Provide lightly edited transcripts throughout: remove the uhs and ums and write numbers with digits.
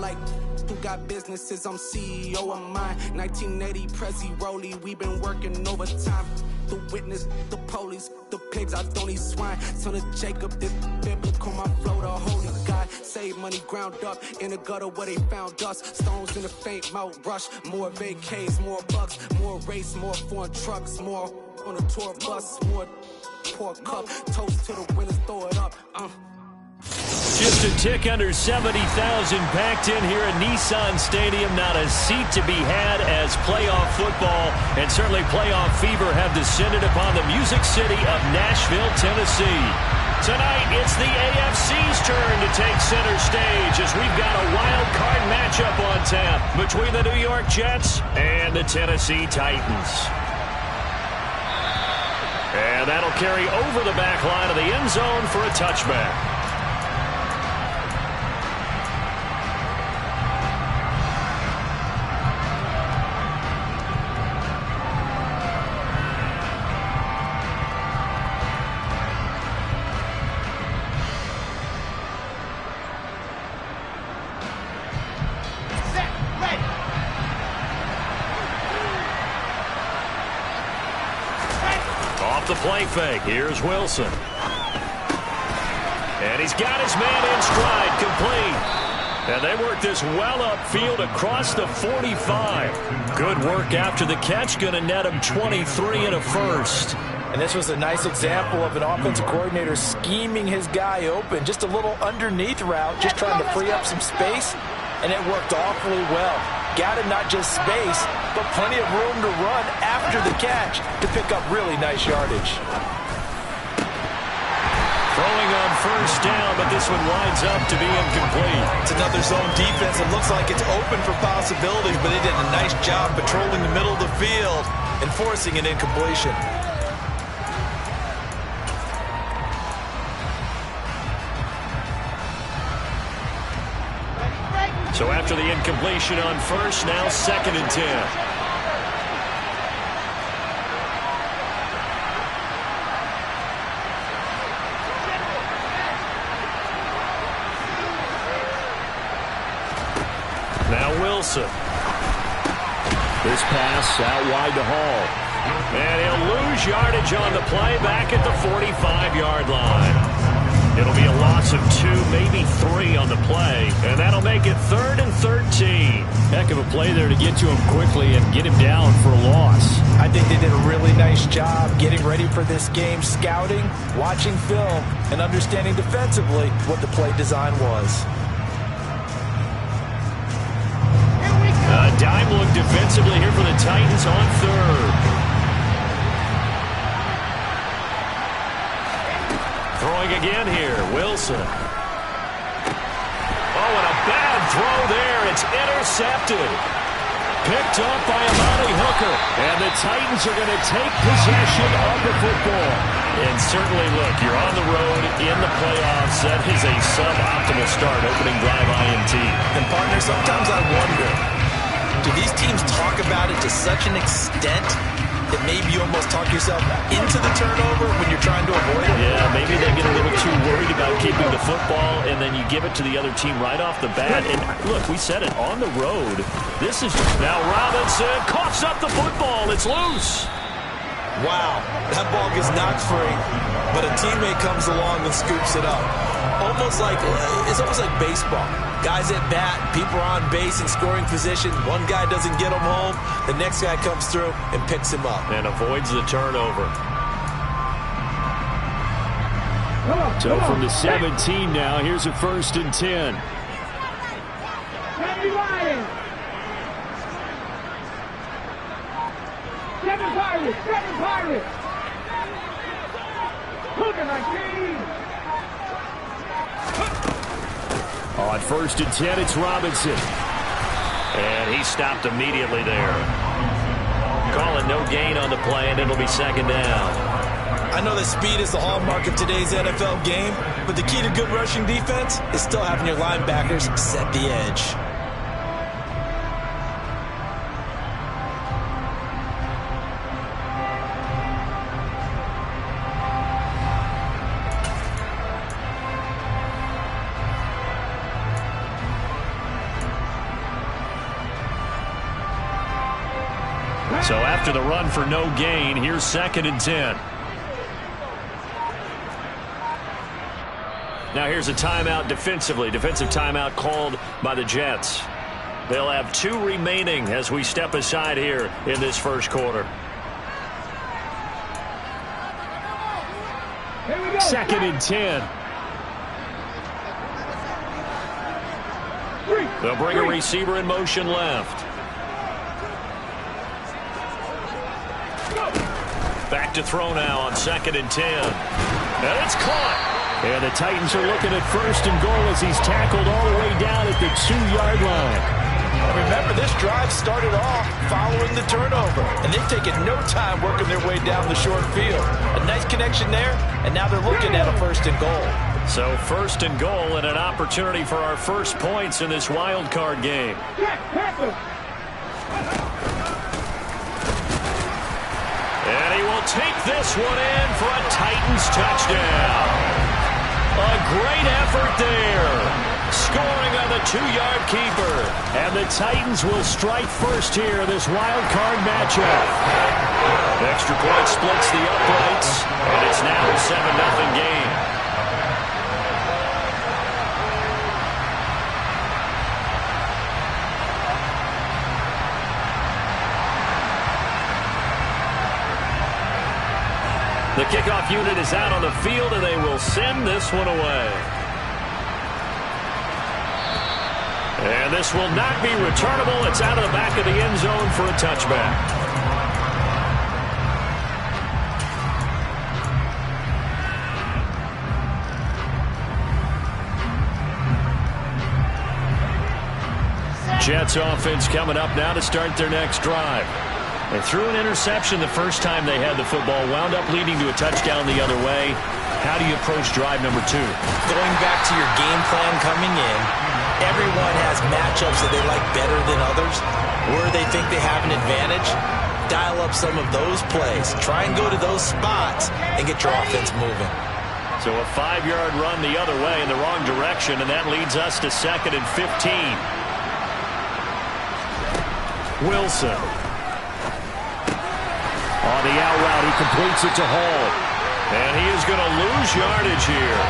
like who got businesses, I'm CEO of mine. 1980 Prezi Rolly, we been working overtime. The witness, the police, the pigs, I don't eat swine. Son of Jacob, this biblical, my flow, the holy God. Save money ground up in the gutter where they found us. Stones in the faint mouth rush. More vacays, more bucks, more race, more foreign trucks, more on a tour bus, more pour cup. Toast to the winners, throw it up. Just a tick under 70,000 packed in here at Nissan Stadium. Not a seat to be had as playoff football and certainly playoff fever have descended upon the Music City of Nashville, Tennessee. Tonight, it's the AFC's turn to take center stage as we've got a wild card matchup on tap between the New York Jets and the Tennessee Titans. And that'll carry over the back line of the end zone for a touchback. The play fake. Here's Wilson. And he's got his man in stride, complete. And they work this well upfield across the 45. Good work after the catch. Going to net him 23 and a first. And this was a nice example of an offensive coordinator scheming his guy open. Just a little underneath route, just trying to free up some space. And it worked awfully well. Got him not just space, but plenty of room to run after the catch to pick up really nice yardage. Throwing on first down, but this one winds up to be incomplete. It's another zone defense. It looks like it's open for possibilities, but they did a nice job patrolling the middle of the field and forcing an incompletion. So after the incompletion on first, now 2nd and 10. Now Wilson. This pass out wide to Hall. And he'll lose yardage on the play back at the 45-yard line. It'll be a loss of 2, maybe 3 on the play, and that'll make it 3rd and 13. Heck of a play there to get to him quickly and get him down for a loss. I think they did a really nice job getting ready for this game, scouting, watching film, and understanding defensively what the play design was. A dime look defensively here for the Titans on 3rd. Throwing again here, Wilson. Oh, and a bad throw there. It's intercepted. Picked up by Amani Hooker. And the Titans are going to take possession of the football. And certainly, look, you're on the road in the playoffs. That is a suboptimal start, opening drive INT. And, partner, sometimes I wonder, do these teams talk about it to such an extent that maybe you almost talk yourself into the turnover when you're trying to avoid it? Yeah, maybe they get a little too worried about keeping the football, and then you give it to the other team right off the bat. And look, we said it, on the road. This is now Robinson coughs up the football. It's loose. Wow, that ball gets knocked free, but a teammate comes along and scoops it up. It's almost like baseball. Guys at bat, people are on base in scoring position. One guy doesn't get him home. The next guy comes through and picks him up. And avoids the turnover. So from the 17 now, here's a 1st and 10. Seven Pirates! Hooker 19! On 1st and 10, it's Robinson. And he stopped immediately there. Calling no gain on the play, and it'll be 2nd down. I know that speed is the hallmark of today's NFL game, but the key to good rushing defense is still having your linebackers set the edge. So after the run for no gain, here's 2nd and 10. Now here's a timeout defensively. Defensive timeout called by the Jets. They'll have 2 remaining as we step aside here in this first quarter. 2nd and 10. They'll bring a receiver in motion left. Back to throw now on 2nd and 10. And it's caught. And the Titans are looking at 1st and goal as he's tackled all the way down at the 2-yard line. Remember, this drive started off following the turnover, and they've taken no time working their way down the short field. A nice connection there, and now they're looking at a 1st and goal. So 1st and goal and an opportunity for our first points in this wild card game. And he will take this one in for a Titans touchdown. A great effort there. Scoring on the 2-yard keeper. And the Titans will strike first here in this wild card matchup. Extra point splits the uprights, and it's now a 7-0 game. The kickoff unit is out on the field, and they will send this one away. And this will not be returnable. It's out of the back of the end zone for a touchback. Jets offense coming up now to start their next drive. They threw an interception the first time they had the football, wound up leading to a touchdown the other way. How do you approach drive number 2? Going back to your game plan coming in, everyone has matchups that they like better than others, where they think they have an advantage. Dial up some of those plays. Try and go to those spots and get your offense moving. So a 5-yard run the other way in the wrong direction, and that leads us to 2nd and 15. Wilson. On the out route, he completes it to Hall. And he is going to lose yardage here.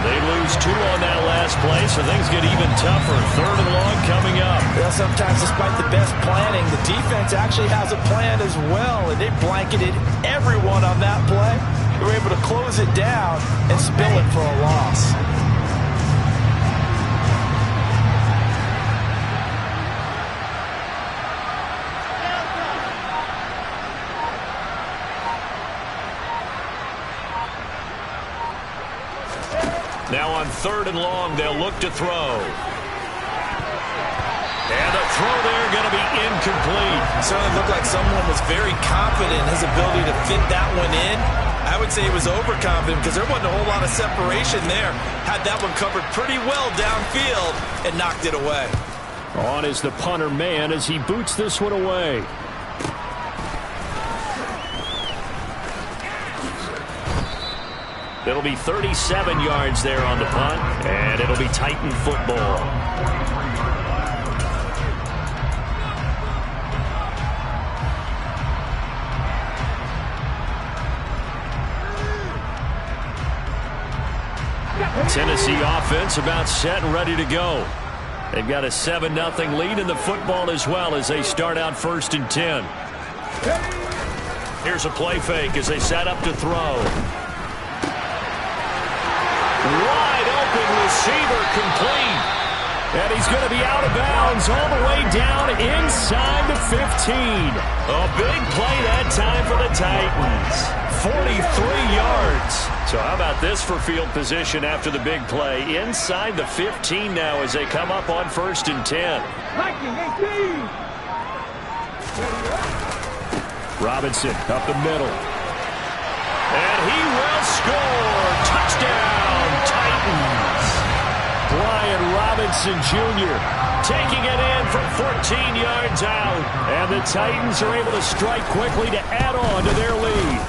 They lose 2 on that last play, so things get even tougher. 3rd and long coming up. Well, sometimes despite the best planning, the defense actually has a plan as well, and they blanketed everyone on that play. They were able to close it down and spill it for a loss. Now on 3rd and long, they'll look to throw. And the throw there going to be incomplete. Certainly looked like someone was very confident in his ability to fit that one in. I would say he was overconfident because there wasn't a whole lot of separation there. Had that one covered pretty well downfield and knocked it away. On is the punter man as he boots this one away. It'll be 37 yards there on the punt, and it'll be Titan football. Tennessee offense about set and ready to go. They've got a 7-0 lead in the football as well as they start out 1st and 10. Here's a play fake as they set up to throw. Wide open receiver complete. And he's going to be out of bounds all the way down inside the 15. A big play that time for the Titans. 43 yards. So how about this for field position after the big play? Inside the 15 now as they come up on 1st and 10. Robinson up the middle. And he will score. Touchdown, Titans. Brian Robinson Jr. taking it in from 14 yards out. And the Titans are able to strike quickly to add on to their lead.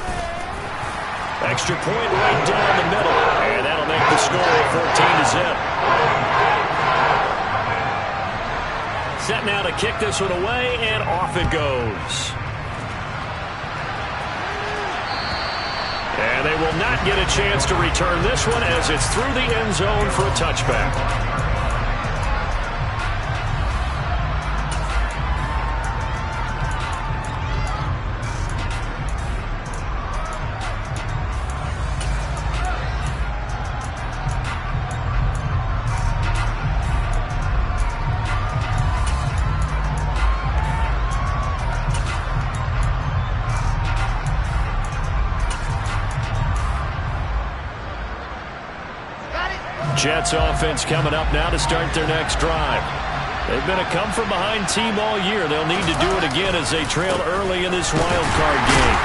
Extra point right down the middle. And that'll make the score 14-0. Set now to kick this one away, and off it goes. And they will not get a chance to return this one as it's through the end zone for a touchback. Jets offense coming up now to start their next drive. They've been a come-from-behind team all year. They'll need to do it again as they trail early in this wild card game.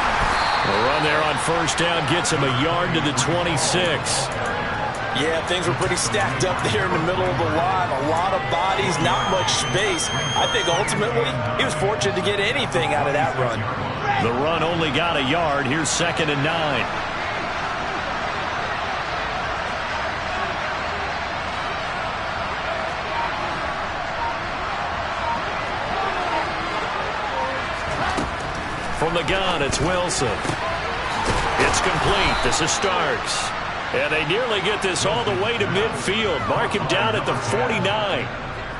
The run there on first down gets him a yard to the 26. Yeah, things were pretty stacked up there in the middle of the line. A lot of bodies, not much space. I think ultimately he was fortunate to get anything out of that run. The run only got a yard. Here's 2nd and 9. From the gun, it's Wilson. It's complete. This is Starks. And they nearly get this all the way to midfield. Mark him down at the 49.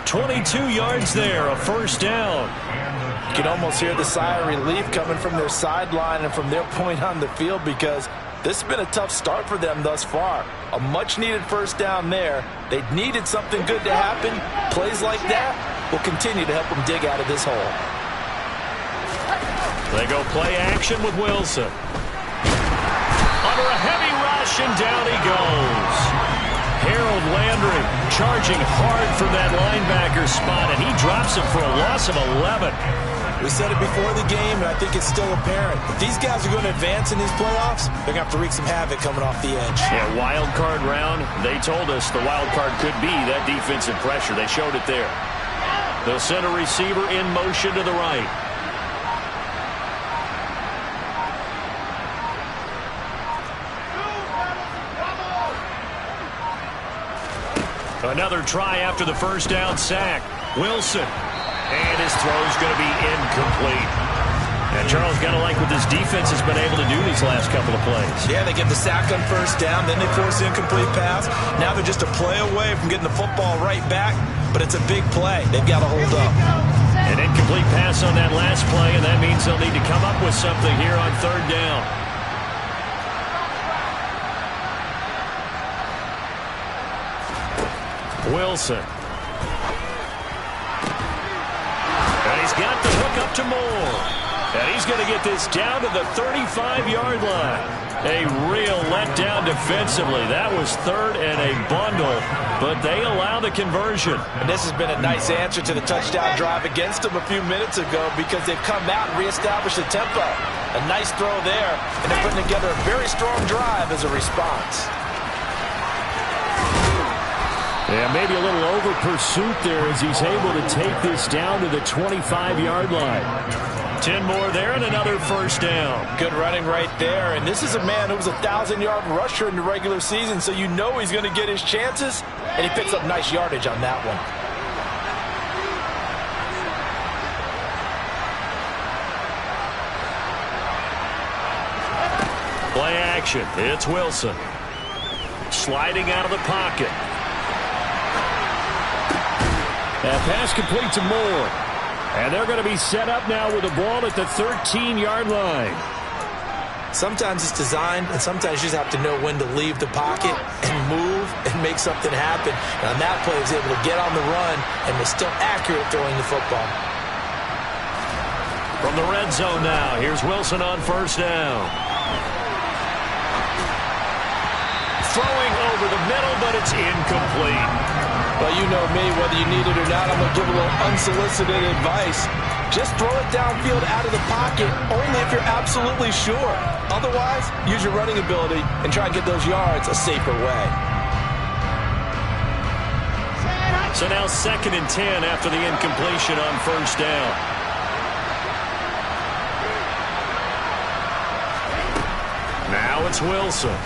22 yards there, a first down. You can almost hear the sigh of relief coming from their sideline and from their point on the field because this has been a tough start for them thus far. A much-needed first down there. They needed something good to happen. Plays like that will continue to help them dig out of this hole. They go play action with Wilson. Under a heavy rush, and down he goes. Harold Landry charging hard from that linebacker spot, and he drops him for a loss of 11. We said it before the game, and I think it's still apparent. If these guys are going to advance in these playoffs, they're going to have to wreak some havoc coming off the edge. Yeah, wild card round, they told us the wild card could be that defensive pressure. They showed it there. They'll send a receiver in motion to the right. Another try after the first down sack. Wilson. And his throw's going to be incomplete. And Charles, got to like what this defense has been able to do these last couple of plays. Yeah, they get the sack on first down, then they force the incomplete pass. Now they're just a play away from getting the football right back, but it's a big play. They've got to hold up. An incomplete pass on that last play, and that means they'll need to come up with something here on third down. Wilson. And he's got the hook up to Moore. And he's going to get this down to the 35-yard line. A real letdown defensively. That was third and a bundle, but they allow the conversion. And this has been a nice answer to the touchdown drive against them a few minutes ago because they've come out and reestablished the tempo. A nice throw there, and they're putting together a very strong drive as a response. Yeah, maybe a little over pursuit there as he's able to take this down to the 25-yard line. 10 more there and another first down. Good running right there. And this is a man who was a 1,000-yard rusher in the regular season, so you know he's going to get his chances, and he picks up nice yardage on that one. Play action. It's Wilson. Sliding out of the pocket. That pass complete to Moore. And they're going to be set up now with the ball at the 13-yard line. Sometimes it's designed, and sometimes you just have to know when to leave the pocket and move and make something happen. And on that play, he was able to get on the run and was still accurate throwing the football. From the red zone now, here's Wilson on first down. Throwing over the middle, but it's incomplete. Well, you know me, whether you need it or not, I'm going to give a little unsolicited advice. Just throw it downfield out of the pocket, only if you're absolutely sure. Otherwise, use your running ability and try and get those yards a safer way. So now 2nd and 10 after the incompletion on first down. Now it's Wilson.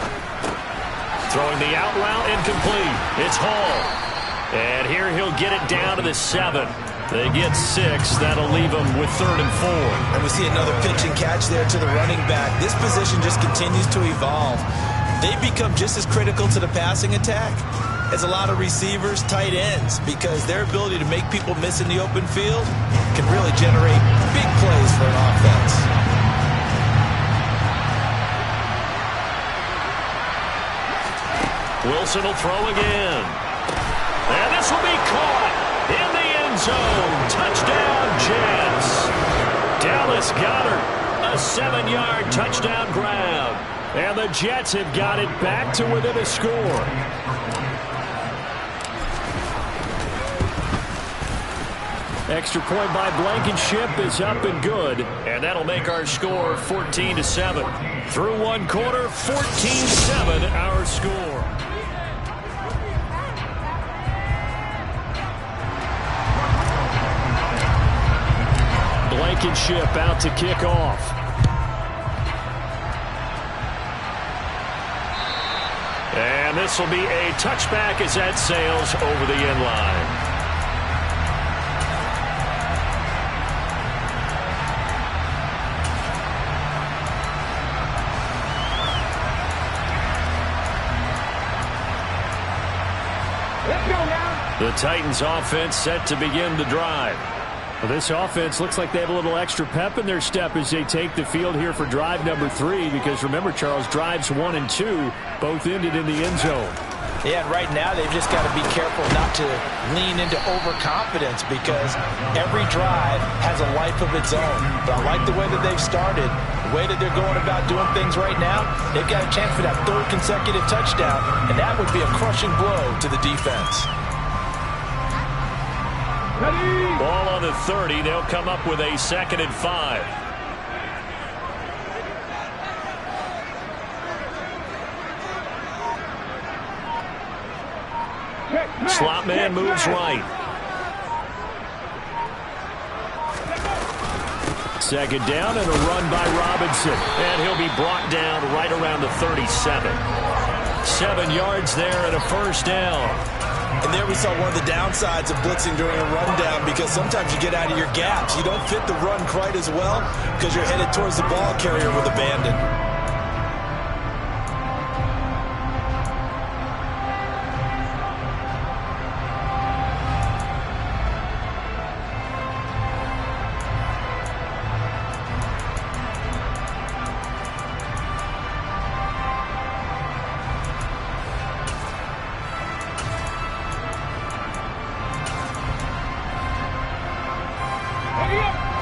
Throwing the out route incomplete. It's Hall. And here he'll get it down to the 7. They get 6. That'll leave them with 3rd and 4. And we see another pitch and catch there to the running back. This position just continues to evolve. They become just as critical to the passing attack as a lot of receivers, tight ends, because their ability to make people miss in the open field can really generate big plays for an offense. Wilson will throw again. And this will be caught in the end zone. Touchdown, Jets. Dallas Goedert, a 7-yard touchdown grab. And the Jets have got it back to within a score. Extra point by Blankenship is up and good. And that'll make our score 14-7. Through one quarter, 14-7 our score. Blankenship out to kick off. And this will be a touchback as that sails over the end line. The Titans offense set to begin the drive. Well, this offense looks like they have a little extra pep in their step as they take the field here for drive number 3, because remember, Charles, drives 1 and 2 both ended in the end zone. Yeah, and right now they've just got to be careful not to lean into overconfidence, because every drive has a life of its own. But I like the way that they've started, the way that they're going about doing things right now. They've got a chance for that 3rd consecutive touchdown, and that would be a crushing blow to the defense. Ball on the 30. They'll come up with a 2nd and 5. Slot man moves right. 2nd down and a run by Robinson. And he'll be brought down right around the 37. 7 yards there and a 1st down. And there we saw one of the downsides of blitzing during a rundown, because sometimes you get out of your gaps. You don't fit the run quite as well because you're headed towards the ball carrier with abandon.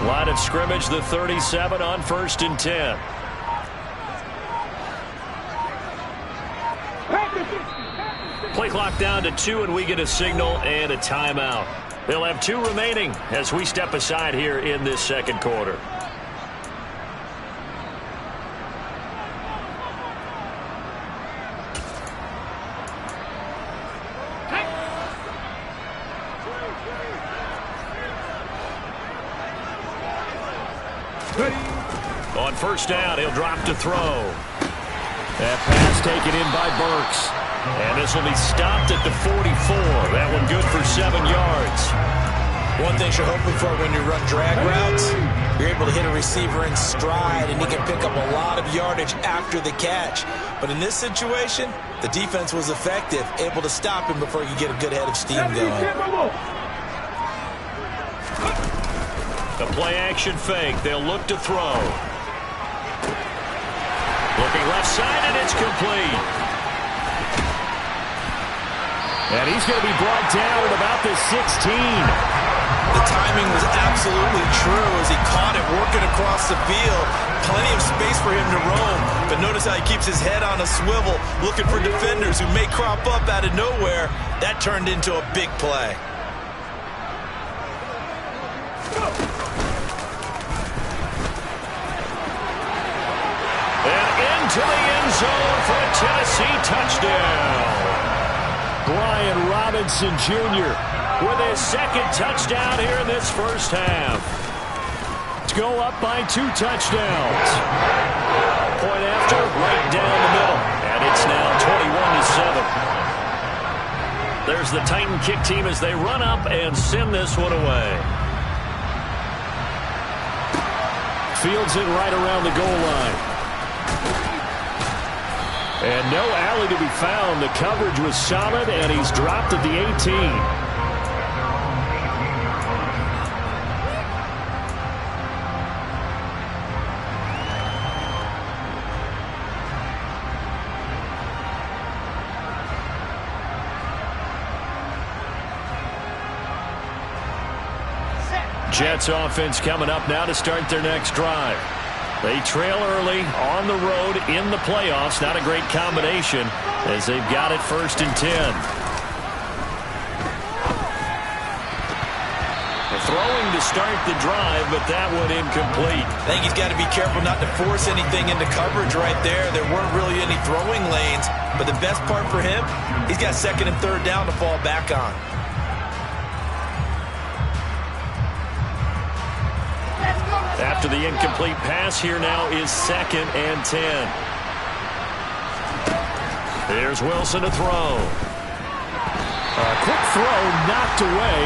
Line of scrimmage, the 37 on 1st and 10. Play clock down to 2, and we get a signal and a timeout. They'll have 2 remaining as we step aside here in this 2nd quarter. On 1st down, he'll drop to throw. That pass taken in by Burks. And this will be stopped at the 44. That one good for 7 yards. One thing you're hoping for when you run drag routes, you're able to hit a receiver in stride, and he can pick up a lot of yardage after the catch. But in this situation, the defense was effective, able to stop him before you get a good head of steam going. The play-action fake. They'll look to throw. Looking left side, and it's complete. And he's going to be brought down at about the 16. The timing was absolutely true as he caught it working across the field. Plenty of space for him to roam. But notice how he keeps his head on a swivel, looking for defenders who may crop up out of nowhere. That turned into a big play. To the end zone for a Tennessee touchdown. Brian Robinson Jr. with his 2nd touchdown here in this 1st half. To go up by 2 touchdowns. Point after, right down the middle. And it's now 21-7. There's the Titan kick team as they run up and send this one away. Fields it right around the goal line. And no alley to be found. The coverage was solid, and he's dropped at the 18. Jets offense coming up now to start their next drive. They trail early on the road in the playoffs. Not a great combination as they've got it 1st and 10. Throwing to start the drive, but that one incomplete. I think he's got to be careful not to force anything into coverage right there. There weren't really any throwing lanes, but the best part for him, he's got 2nd and 3rd down to fall back on. After the incomplete pass, here now is 2nd and 10. Here's Wilson to throw. A quick throw knocked away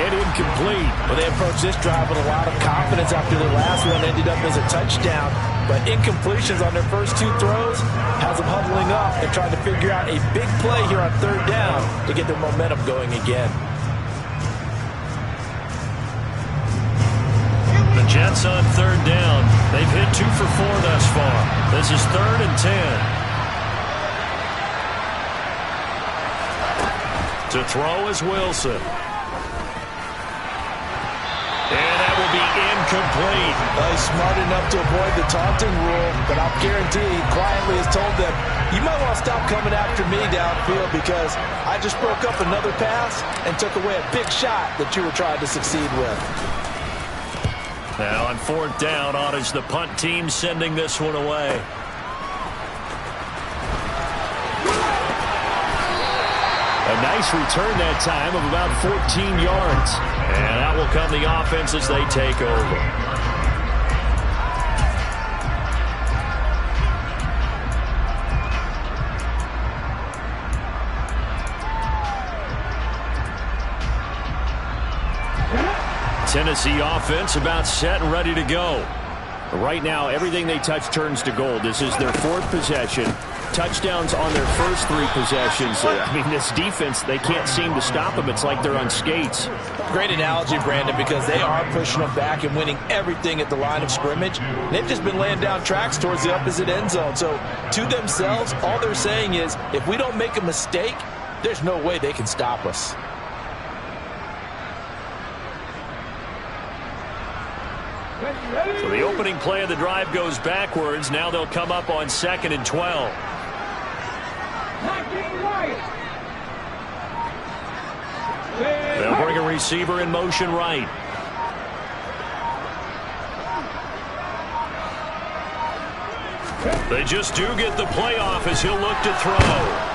and incomplete. Well, they approached this drive with a lot of confidence after their last one ended up as a touchdown. But incompletions on their first 2 throws has them huddling up and trying to figure out a big play here on 3rd down to get their momentum going again. Jets on 3rd down. They've hit 2 for 4 thus far. This is 3rd and 10. To throw is Wilson. And that will be incomplete. Well, he's smart enough to avoid the taunting rule, but I'll guarantee he quietly has told them, you might want to stop coming after me downfield because I just broke up another pass and took away a big shot that you were trying to succeed with. Now on 4th down, on is the punt team sending this one away. A nice return that time of about 14 yards. And out will come the offense as they take over. Tennessee offense about set and ready to go. Right now, everything they touch turns to gold. This is their 4th possession. Touchdowns on their first 3 possessions. I mean, this defense, they can't seem to stop them. It's like they're on skates. Great analogy, Brandon, because they are pushing them back and winning everything at the line of scrimmage. They've just been laying down tracks towards the opposite end zone. So, to themselves, all they're saying is, if we don't make a mistake, there's no way they can stop us. So the opening play of the drive goes backwards. Now they'll come up on 2nd and 12. They'll bring a receiver in motion right. They just do get the playoff as he'll look to throw.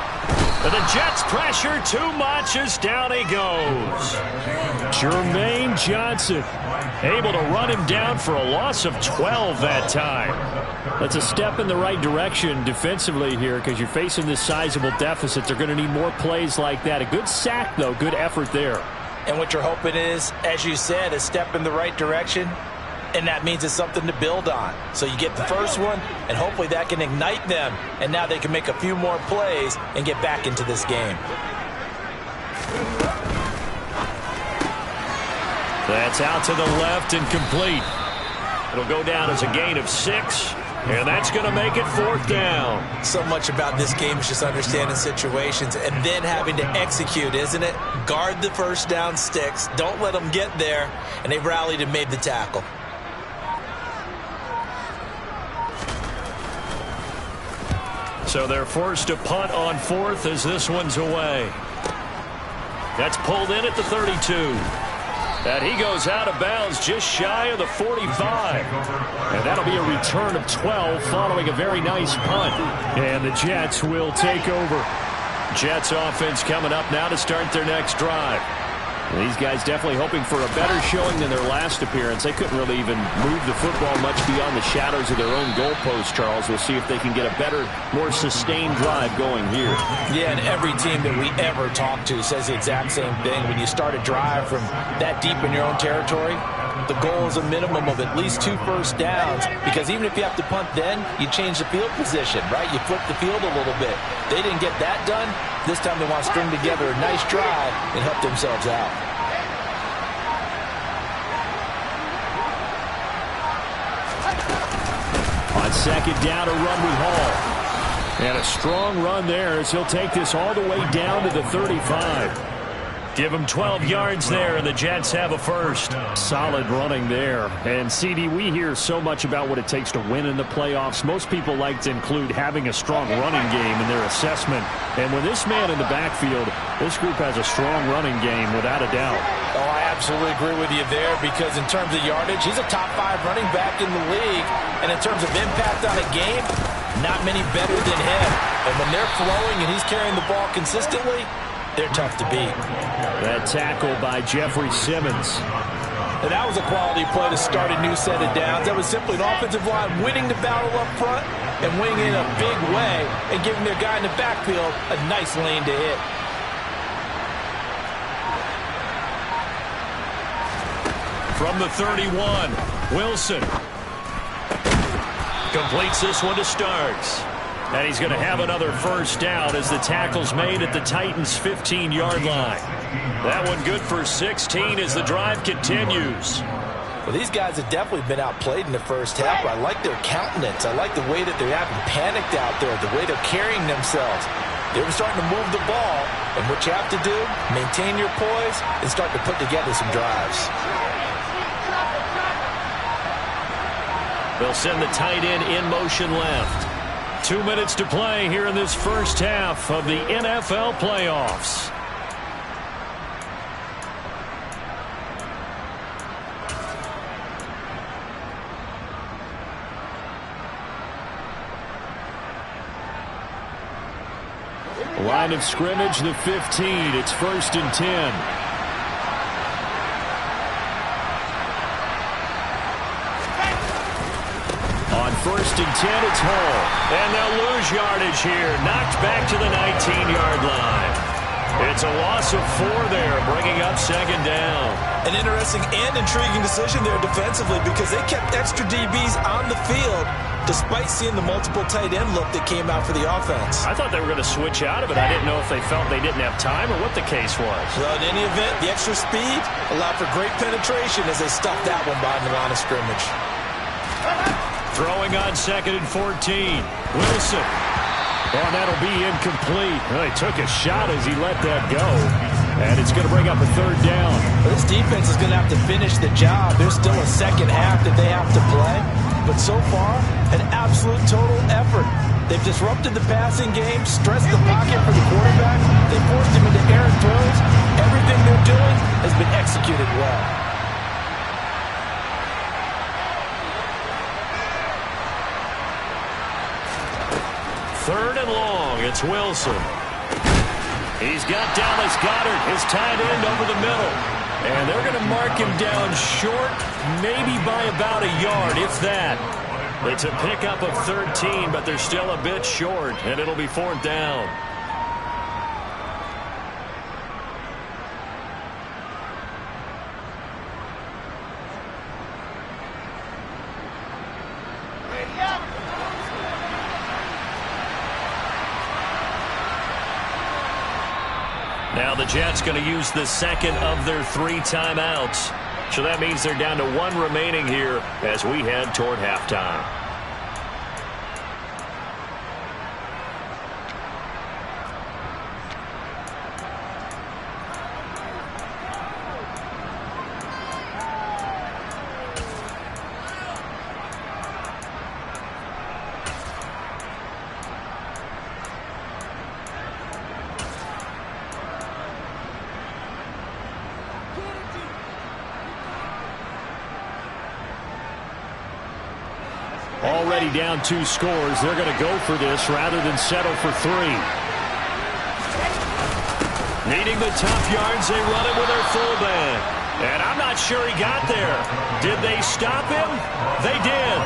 And the Jets pressure too much as down he goes. Jermaine Johnson able to run him down for a loss of 12 that time. That's a step in the right direction defensively here because you're facing this sizable deficit. They're going to need more plays like that. A good sack, though. Good effort there. And what you're hoping is, as you said, a step in the right direction. And that means it's something to build on. So you get the first one, and hopefully that can ignite them. And now they can make a few more plays and get back into this game. That's out to the left and complete. It'll go down as a gain of 6. And that's going to make it 4th down. So much about this game is just understanding situations and then having to execute, isn't it? Guard the first down sticks. Don't let them get there. And they've rallied and made the tackle. So they're forced to punt on 4th as this one's away. That's pulled in at the 32. And he goes out of bounds just shy of the 45. And that'll be a return of 12 following a very nice punt. And the Jets will take over. Jets offense coming up now to start their next drive. These guys definitely hoping for a better showing than their last appearance. They couldn't really even move the football much beyond the shadows of their own goalpost, Charles. We'll see if they can get a better, more sustained drive going here. Yeah, and every team that we ever talk to says the exact same thing. When you start a drive from that deep in your own territory, the goal is a minimum of at least 2 first downs, because even if you have to punt then, you change the field position, right? You flip the field a little bit. They didn't get that done. This time they want to string together a nice drive and help themselves out. On second down, a run with Hall. And a strong run there as he'll take this all the way down to the 35. Give him 12 yards there, and the Jets have a first. Solid running there. And, CD, we hear so much about what it takes to win in the playoffs. Most people like to include having a strong running game in their assessment. And with this man in the backfield, this group has a strong running game, without a doubt. Oh, I absolutely agree with you there, because in terms of yardage, he's a top 5 running back in the league. And in terms of impact on a game, not many better than him. And when they're flowing and he's carrying the ball consistently, they're tough to beat. That tackle by Jeffrey Simmons. And that was a quality play to start a new set of downs. That was simply an offensive line winning the battle up front and winning in a big way and giving their guy in the backfield a nice lane to hit. From the 31, Wilson completes this one to Starks. And he's going to have another first down as the tackle's made at the Titans' 15-yard line. That one good for 16 as the drive continues. Well, these guys have definitely been outplayed in the first half. I like their countenance. I like the way that they're having panicked out there, the way they're carrying themselves. They were starting to move the ball, and what you have to do, maintain your poise and start to put together some drives. They'll send the tight end in motion left. 2 minutes to play here in this first half of the NFL playoffs. Line of scrimmage, the 15. It's 1st and 10. First and 10, it's Hall. And they'll lose yardage here. Knocked back to the 19-yard line. It's a loss of 4 there, bringing up second down. An interesting and intriguing decision there defensively, because they kept extra DBs on the field despite seeing the multiple tight end look that came out for the offense. I thought they were going to switch out of it. I didn't know if they felt they didn't have time or what the case was. Well, in any event, the extra speed allowed for great penetration as they stuffed that one behind the line of scrimmage. Throwing on 2nd and 14. Wilson. Oh, that'll be incomplete. Well, he took a shot as he let that go. And it's going to bring up a 3rd down. Well, this defense is going to have to finish the job. There's still a second half that they have to play. But so far, an absolute total effort. They've disrupted the passing game, stressed the pocket for the quarterback. They forced him into errant throws. Everything they're doing has been executed well. 3rd and long. It's Wilson. He's got Dallas Goedert, his tight end, over the middle. And they're going to mark him down short, maybe by about a yard, if that. It's a pickup of 13, but they're still a bit short, and it'll be 4th down. Now the Jets going to use the second of their 3 timeouts. So that means they're down to 1 remaining here as we head toward halftime. Already down 2 scores. They're going to go for this rather than settle for 3. Needing the tough yards, they run it with their fullback. And I'm not sure he got there. Did they stop him? They did.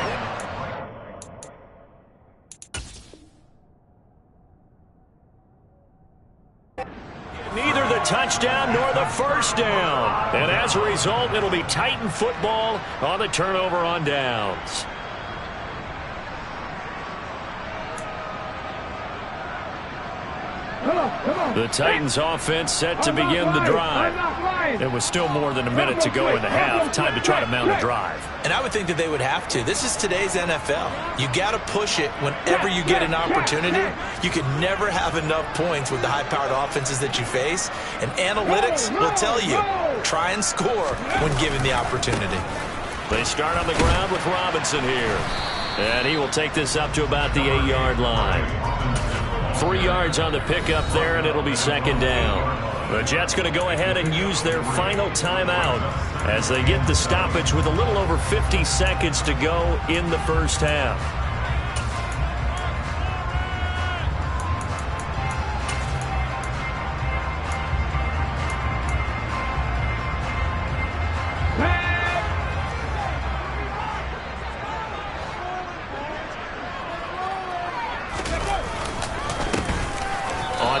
Neither the touchdown nor the first down. And as a result, it'll be Titan football on the turnover on downs. The Titans offense set to begin the drive. It was still more than a minute to go in the half. Time to try to mount a drive. And I would think that they would have to. This is today's NFL. You got to push it whenever you get an opportunity. You can never have enough points with the high-powered offenses that you face. And analytics will tell you, try and score when given the opportunity. They start on the ground with Robinson here. And he will take this up to about the 8-yard line. 3 yards on the pickup there, and it'll be second down. The Jets going to go ahead and use their final timeout as they get the stoppage with a little over 50 seconds to go in the first half.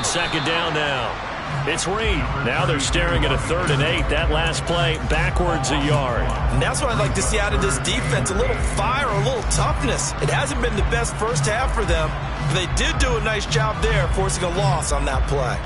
Second down now. It's Reed. Now they're staring at a 3rd and 8. That last play backwards a yard. And that's what I'd like to see out of this defense. A little fire, a little toughness. It hasn't been the best first half for them, but they did do a nice job there forcing a loss on that play.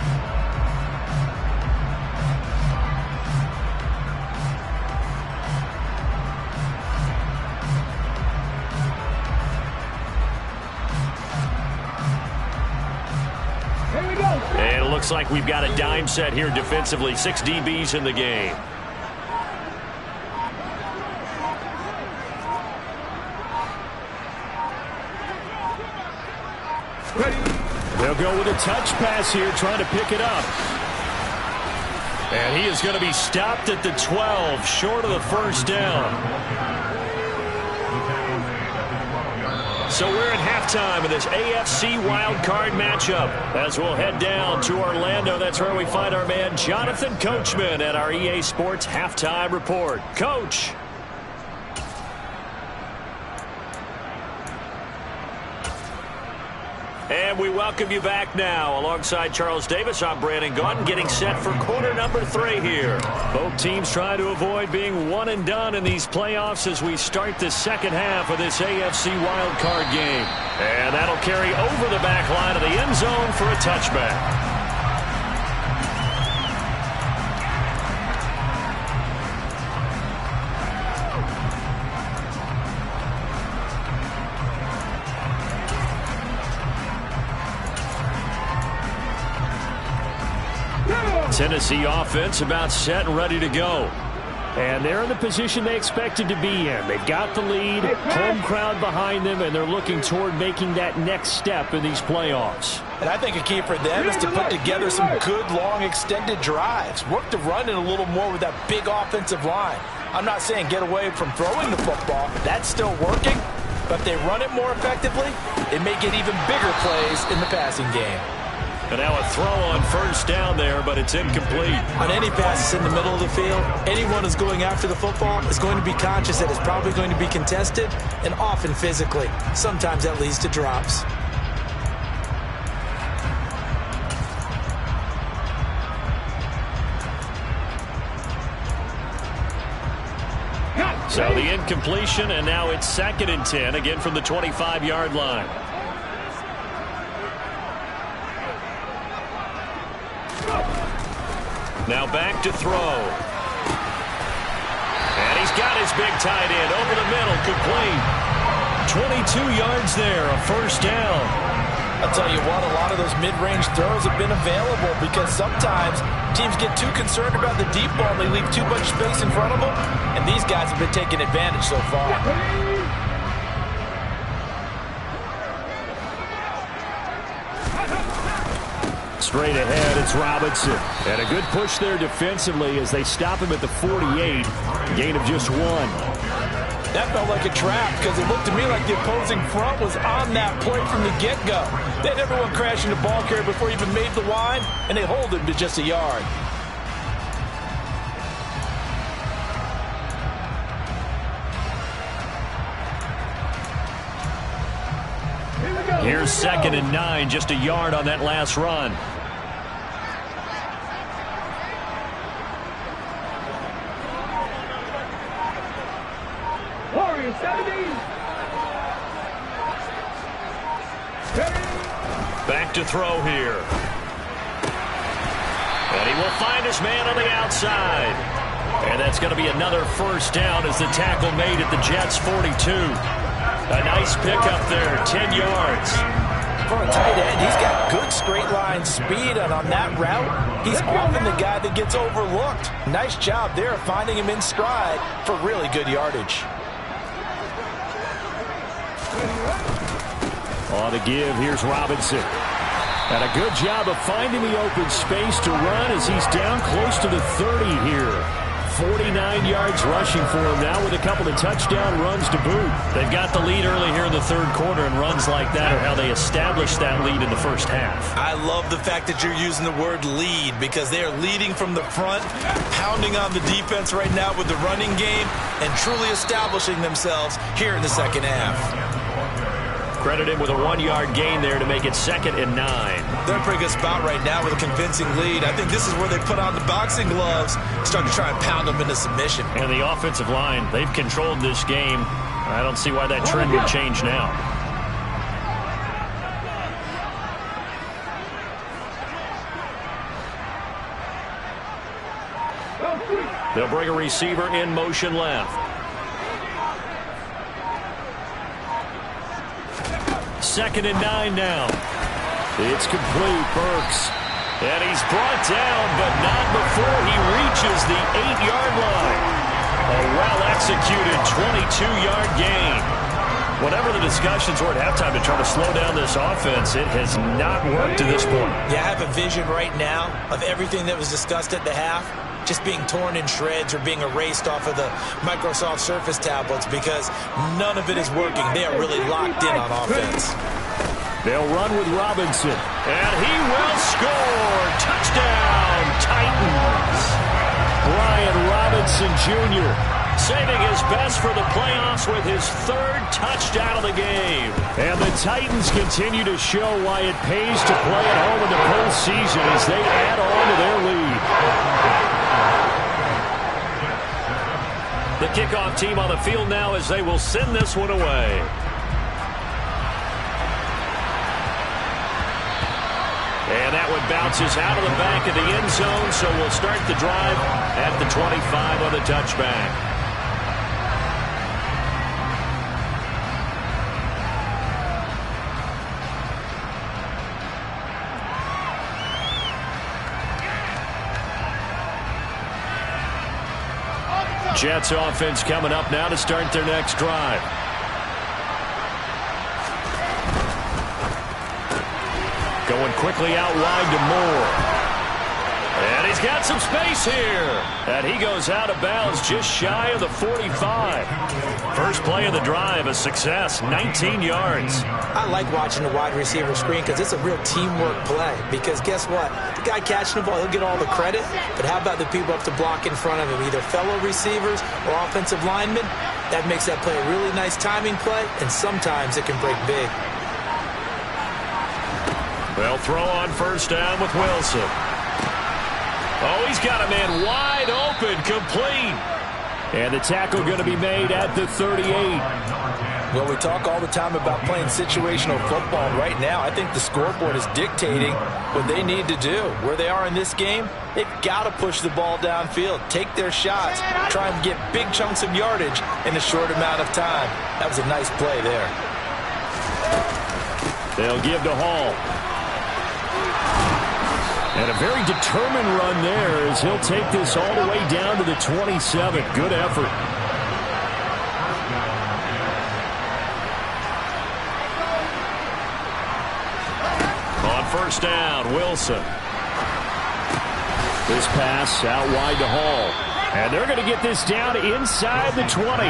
And it looks like we've got a dime set here defensively. 6 DBs in the game. They'll go with a touch pass here, trying to pick it up. And he is going to be stopped at the 12, short of the first down. So we're at halftime of this AFC wildcard matchup as we'll head down to Orlando. That's where we find our man Jonathan Coachman at our EA Sports Halftime Report. Coach. And we welcome you back now. Alongside Charles Davis, I'm Brandon Gaudin, getting set for quarter number 3 here. Both teams trying to avoid being one and done in these playoffs as we start the second half of this AFC wildcard game. And that'll carry over the back line of the end zone for a touchback. Tennessee offense about set and ready to go. And they're in the position they expected to be in. They've got the lead, home crowd behind them, and they're looking toward making that next step in these playoffs. And I think a key for them is to put together some good, long, extended drives. Work to run it a little more with that big offensive line. I'm not saying get away from throwing the football. That's still working. But if they run it more effectively, it may get even bigger plays in the passing game. And now a throw on first down there, but it's incomplete. On any passes in the middle of the field, anyone who's going after the football is going to be conscious that it's probably going to be contested, and often physically. Sometimes that leads to drops. So the incompletion, and now it's 2nd and 10, again from the 25-yard line. Now back to throw. And he's got his big tight end over the middle, complete. 22 yards there, a first down. I'll tell you what, a lot of those mid-range throws have been available because sometimes teams get too concerned about the deep ball and they leave too much space in front of them, and these guys have been taking advantage so far. Straight ahead, it's Robinson. And a good push there defensively as they stop him at the 48. Gain of just 1. That felt like a trap because it looked to me like the opposing front was on that play from the get-go. They had everyone crashing the ball carrier before he even made the line, and they hold him to just a yard. Here's 2nd and 9, just a yard on that last run. Warriors 70. Back to throw here. And he will find his man on the outside. And that's going to be another first down as the tackle made at the Jets' 42. A nice pickup there, 10 yards. For a tight end, he's got good straight line speed, and on that route, he's often the guy that gets overlooked. Nice job there finding him in stride for really good yardage. On the give, here's Robinson. And a good job of finding the open space to run as he's down close to the 30 here. 49 yards rushing for him now with a couple of touchdown runs to boot. They've got the lead early here in the third quarter, and runs like that are how they established that lead in the first half. I love the fact that you're using the word lead because they are leading from the front, pounding on the defense right now with the running game, and truly establishing themselves here in the second half. Credit him with a 1-yard gain there to make it 2nd and 9. They're in a pretty good spot right now with a convincing lead. I think this is where they put on the boxing gloves, start to try and pound them into submission. And the offensive line, they've controlled this game. I don't see why that trend would change now. They'll bring a receiver in motion left. 2nd and 9 now. It's complete. Burks. And he's brought down, but not before he reaches the 8-yard line. A well-executed 22-yard gain. Whatever the discussions were at halftime to try to slow down this offense, it has not worked to this point. Yeah, I have a vision right now of everything that was discussed at the half just being torn in shreds or being erased off of the Microsoft Surface tablets because none of it is working. They are really locked in on offense. They'll run with Robinson. And he will score. Touchdown, Titans. Brian Robinson Jr. saving his best for the playoffs with his 3rd touchdown of the game. And the Titans continue to show why it pays to play at home in the postseason as they add on to their lead. The kickoff team on the field now as they will send this one away. And that one bounces out of the back of the end zone, so we'll start the drive at the 25 on the touchback. Jets offense coming up now to start their next drive. Going quickly out wide to Moore. And he's got some space here. And he goes out of bounds just shy of the 45. First play of the drive, a success, 19 yards. I like watching the wide receiver screen because it's a real teamwork play. Because guess what? The guy catching the ball, he'll get all the credit. But how about the people up to block in front of him, either fellow receivers or offensive linemen? That makes that play a really nice timing play, and sometimes it can break big. They'll throw on first down with Wilson. Oh, he's got a man wide open, complete. And the tackle going to be made at the 38. Well, we talk all the time about playing situational football. Right now, I think the scoreboard is dictating what they need to do. Where they are in this game, they've got to push the ball downfield, take their shots, try and get big chunks of yardage in a short amount of time. That was a nice play there. They'll give to Hall. And a very determined run there as he'll take this all the way down to the 27. Good effort. On first down, Wilson. This pass out wide to Hall. And they're going to get this down inside the 20.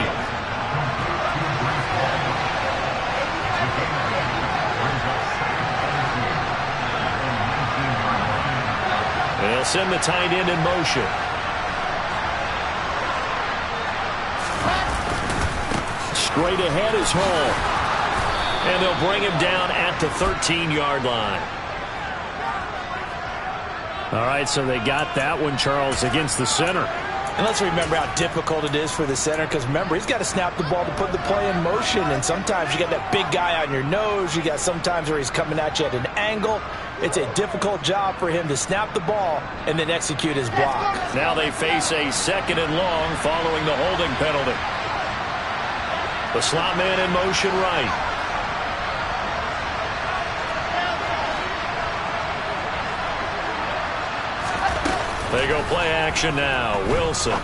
They'll send the tight end in motion. Straight ahead is Hall. And they'll bring him down at the 13-yard line. All right, so they got that one, Charles, against the center. And let's remember how difficult it is for the center, because remember, he's got to snap the ball to put the play in motion, and sometimes you got that big guy on your nose. You got sometimes where he's coming at you at an angle. It's a difficult job for him to snap the ball and then execute his block. Now they face a 2nd and long following the holding penalty. The slot man in motion right. They go play action now. Wilson.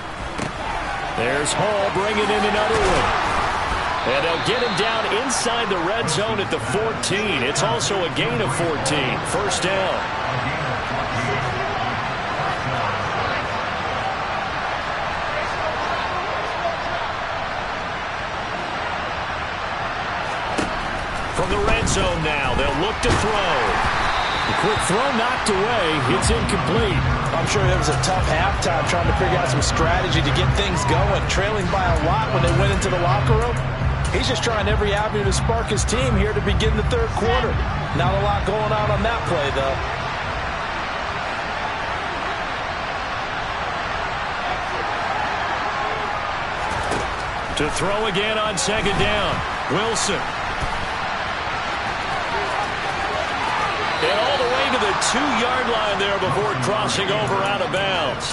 There's Hall bringing in another one. And they'll get him down inside the red zone at the 14. It's also a gain of 14. First down. From the red zone now, they'll look to throw. The quick throw knocked away. It's incomplete. I'm sure it was a tough halftime trying to figure out some strategy to get things going, trailing by a lot when they went into the locker room. He's just trying every avenue to spark his team here to begin the third quarter. Not a lot going on that play, though. To throw again on 2nd down. Wilson. And all the way to the 2-yard line there before crossing over out of bounds.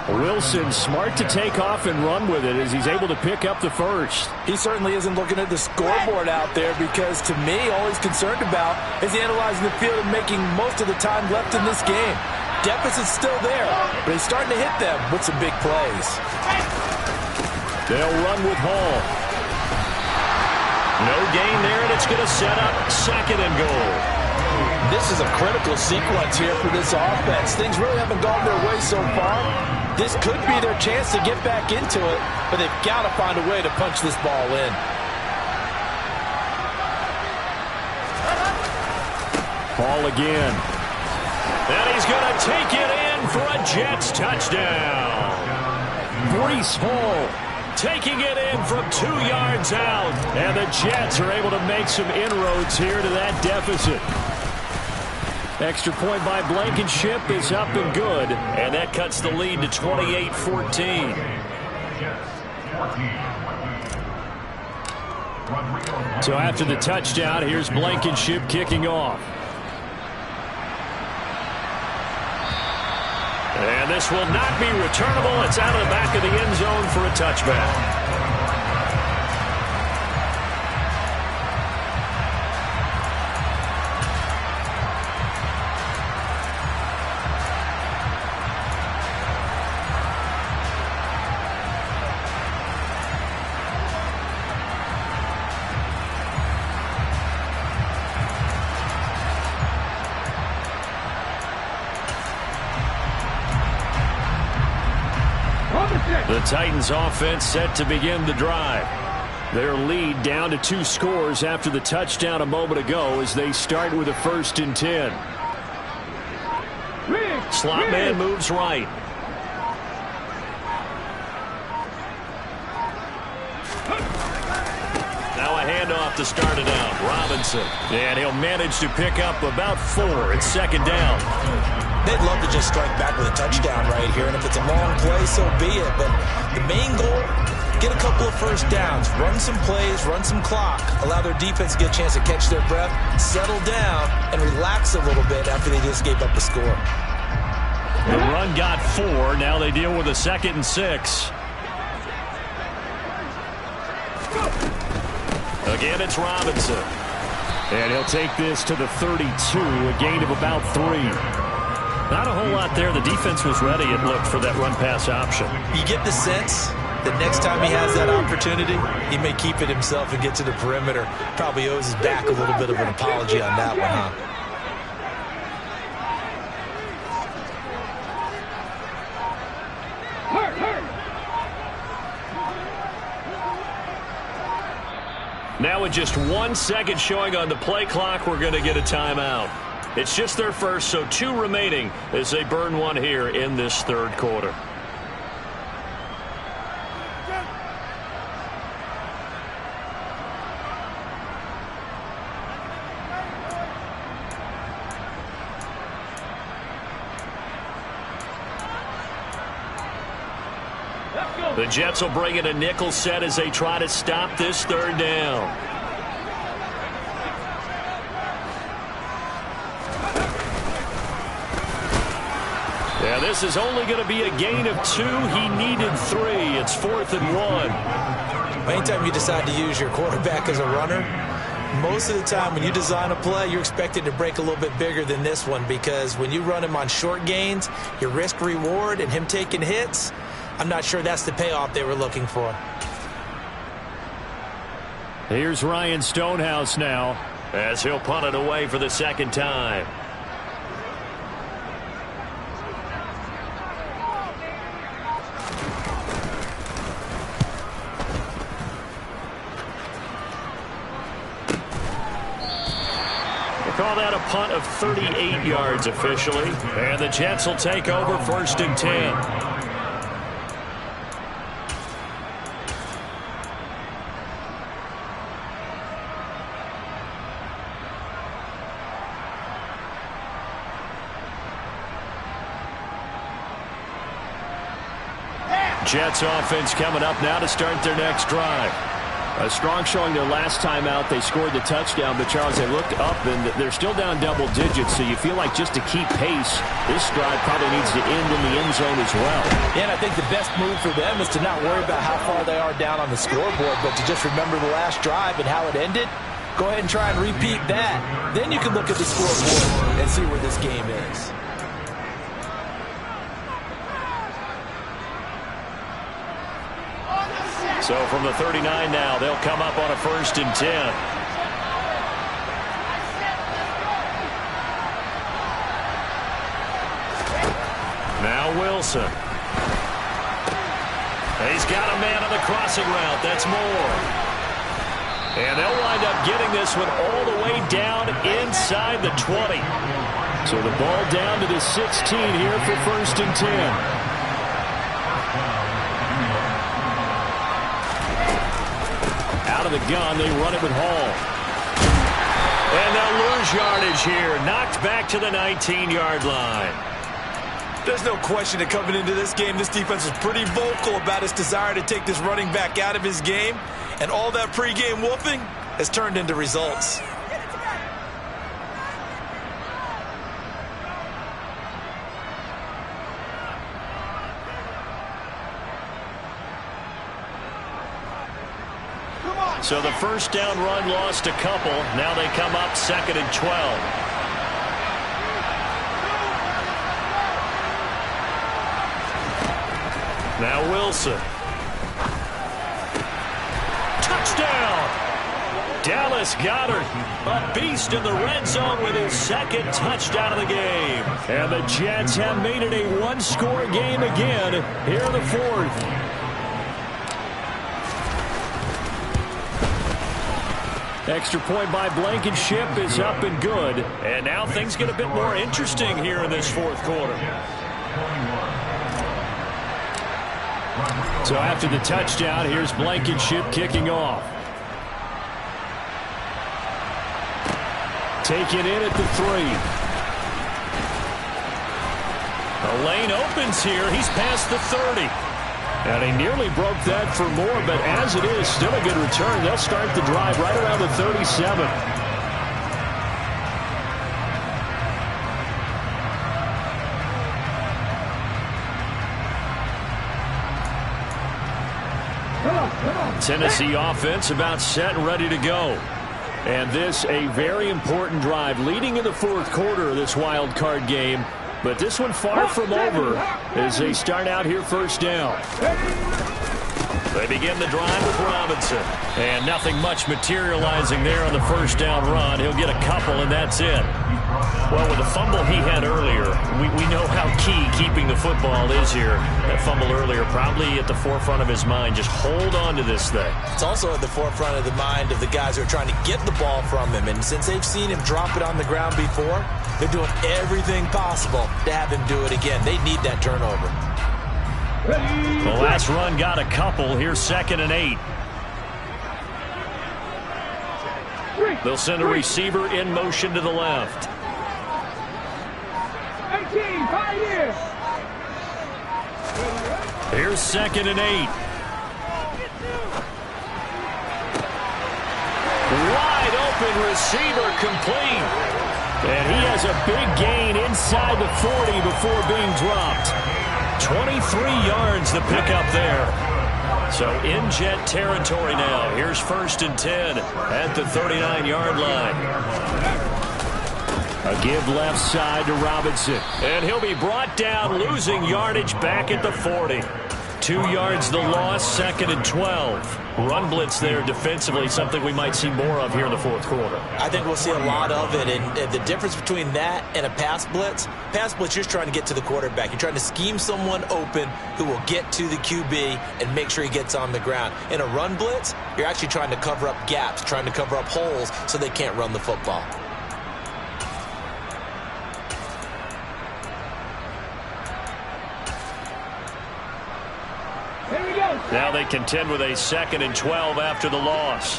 Wilson smart to take off and run with it as he's able to pick up the first. He certainly isn't looking at the scoreboard out there, because to me, all he's concerned about is analyzing the field and making most of the time left in this game. Deficit's still there, but he's starting to hit them with some big plays. They'll run with Hall. No gain there, and it's going to set up 2nd and goal. This is a critical sequence here for this offense. Things really haven't gone their way so far. This could be their chance to get back into it, but they've got to find a way to punch this ball in. Ball again. And he's going to take it in for a Jets touchdown. Breece Hall taking it in from 2 yards out. And the Jets are able to make some inroads here to that deficit. Extra point by Blankenship is up and good. And that cuts the lead to 28-14. So after the touchdown, here's Blankenship kicking off. And this will not be returnable. It's out of the back of the end zone for a touchback. The Titans offense set to begin the drive. Their lead down to 2 scores after the touchdown a moment ago as they start with a 1st and 10. Slot man moves right. Now a handoff to start it out. Robinson. And he'll manage to pick up about 4. It's 2nd down. They'd love to just strike back with a touchdown right here, and if it's a long play, so be it. But the main goal, get a couple of first downs, run some plays, run some clock, allow their defense to get a chance to catch their breath, settle down, and relax a little bit after they just gave up the score. The run got 4. Now they deal with a 2nd and 6. Again, it's Robinson. And he'll take this to the 32, a gain of about 3. Not a whole lot there. The defense was ready, it looked, for that run-pass option. You get the sense that next time he has that opportunity, he may keep it himself and get to the perimeter. Probably owes his back a little bit of an apology on that one, huh? Now with just 1 second showing on the play clock, we're going to get a timeout. It's just their first, so 2 remaining as they burn one here in this third quarter. The Jets will bring in a nickel set as they try to stop this third down. Yeah, this is only going to be a gain of 2. He needed 3. It's 4th and 1. Anytime you decide to use your quarterback as a runner, most of the time when you design a play, you're expected to break a little bit bigger than this one, because when you run him on short gains, your risk-reward and him taking hits, I'm not sure that's the payoff they were looking for. Here's Ryan Stonehouse now as he'll punt it away for the second time. They call that a punt of 38 yards officially, and the Jets will take over 1st and 10. Jets offense coming up now to start their next drive. A strong showing their last time out. They scored the touchdown, but Charles, they looked up and they're still down double digits, so you feel like just to keep pace, this drive probably needs to end in the end zone as well. Yeah, and I think the best move for them is to not worry about how far they are down on the scoreboard, but to just remember the last drive and how it ended. Go ahead and try and repeat that. Then you can look at the scoreboard and see where this game is. So from the 39 now, they'll come up on a 1st and 10. Now Wilson. He's got a man on the crossing route. That's Moore. And they'll wind up getting this one all the way down inside the 20. So the ball down to the 16 here for 1st and 10. Out of the gun, they run it with Hall. And they'll lose yardage here. Knocked back to the 19-yard line. There's no question that coming into this game, this defense was pretty vocal about its desire to take this running back out of his game. And all that pregame wolfing has turned into results. So the first down run lost a couple. Now they come up 2nd and 12. Now Wilson. Touchdown! Dallas Goedert, a beast in the red zone with his 2nd touchdown of the game. And the Jets have made it a one-score game again here in the 4th. Extra point by Blankenship is up and good. And now things get a bit more interesting here in this 4th quarter. So after the touchdown, here's Blankenship kicking off. Take it in at the 3. The lane opens here. He's past the 30. And he nearly broke that for more, but as it is, still a good return. They'll start the drive right around the 37. Tennessee offense about set and ready to go. And this a very important drive leading in the 4th quarter of this wild card game. But this one far from over as they start out here 1st down. They begin the drive with Robinson. And nothing much materializing there on the first down run. He'll get a couple, and that's it. Well, with the fumble he had earlier, we know how key keeping the football is here. That fumble earlier probably at the forefront of his mind. Just hold on to this thing. It's also at the forefront of the mind of the guys who are trying to get the ball from him. And since they've seen him drop it on the ground before, they're doing everything possible to have him do it again. They need that turnover. The last run got a couple. Here's 2nd and 8. They'll send a receiver in motion to the left. 18, 5 years. Here's 2nd and 8. Wide open receiver complete. And he has a big gain inside the 40 before being dropped. 23 yards the pickup there. So in jet territory now. Here's 1st and 10 at the 39-yard line. A give left side to Robinson. And he'll be brought down, losing yardage back at the 40. 2 yards the loss, 2nd and 12. Run blitz there defensively, something we might see more of here in the fourth quarter. I think we'll see a lot of it, and the difference between that and a pass blitz, you're just trying to get to the quarterback. You're trying to scheme someone open who will get to the QB and make sure he gets on the ground. In a run blitz, you're actually trying to cover up gaps, trying to cover up holes so they can't run the football. Now they contend with a 2nd and 12 after the loss.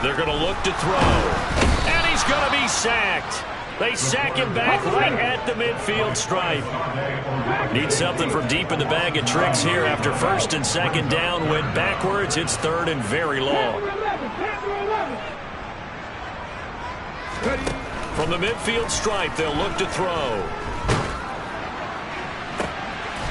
They're going to look to throw. And he's going to be sacked. They sack him back right at the midfield stripe. Need something from deep in the bag of tricks here after 1st and 2nd down. Went backwards. It's 3rd and very long. From the midfield stripe, they'll look to throw.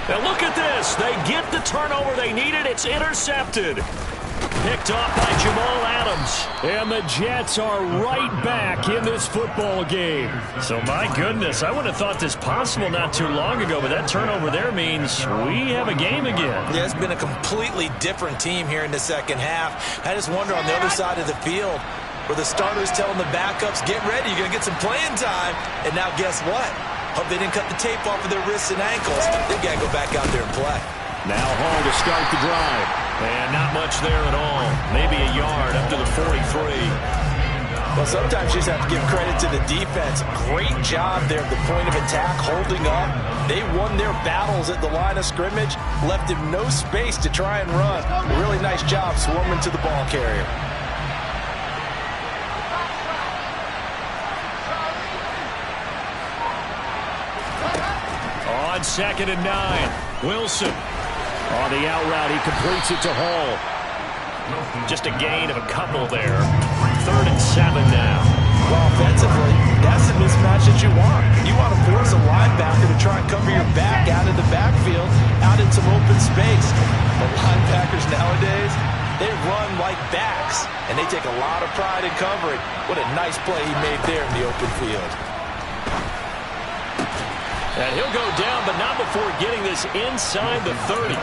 Now look at this. They get the turnover they needed. It's intercepted. Picked off by Jamal Adams. And the Jets are right back in this football game. So my goodness, I would have thought this possible not too long ago, but that turnover there means we have a game again. Yeah, it's been a completely different team here in the second half. I just wonder on the other side of the field where the starters telling the backups, get ready, you're going to get some playing time. And now guess what? Hope they didn't cut the tape off of their wrists and ankles. They've got to go back out there and play. Now Hall to start the drive. And not much there at all. Maybe a yard up to the 43. Well, sometimes you just have to give credit to the defense. Great job there at the point of attack, holding up. They won their battles at the line of scrimmage, left him no space to try and run. A really nice job swarming to the ball carrier. On 2nd and 9, Wilson. On the out route, he completes it to Hall. Just a gain of a couple there. 3rd and 7 now. Well, offensively, that's the mismatch that you want. You want to force a linebacker to try and cover your back out of the backfield, out in some open space. The linebackers nowadays, they run like backs, and they take a lot of pride in covering. What a nice play he made there in the open field. And he'll go down, but not before getting this inside the 30.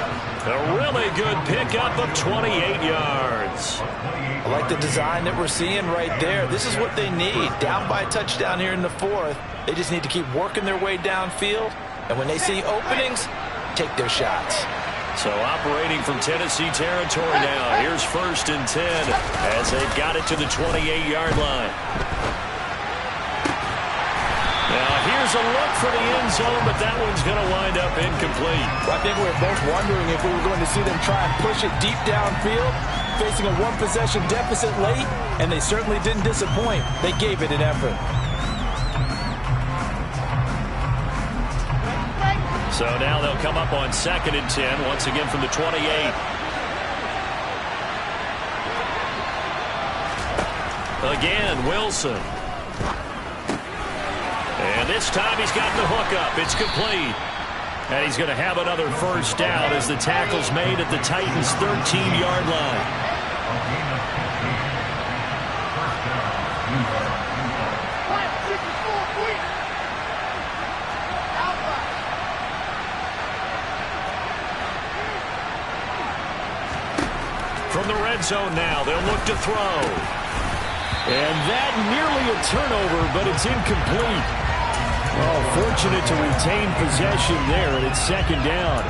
A really good pickup of 28 yards. I like the design that we're seeing right there. This is what they need. Down by a touchdown here in the 4th. They just need to keep working their way downfield. And when they see openings, take their shots. So operating from Tennessee territory now. Here's 1st and 10 as they've got it to the 28-yard line. Now, here's a look for the end zone, but that one's going to wind up incomplete. Well, I think we were both wondering if we were going to see them try and push it deep downfield, facing a one-possession deficit late, and they certainly didn't disappoint. They gave it an effort. So now they'll come up on 2nd and 10, once again from the 28. Again, Wilson. And this time he's got the hook up. It's complete. And he's going to have another first down as the tackle's made at the Titans' 13-yard line. from the red zone now. They'll look to throw. And that nearly a turnover, but it's incomplete. Oh, fortunate to retain possession there, and it's second down.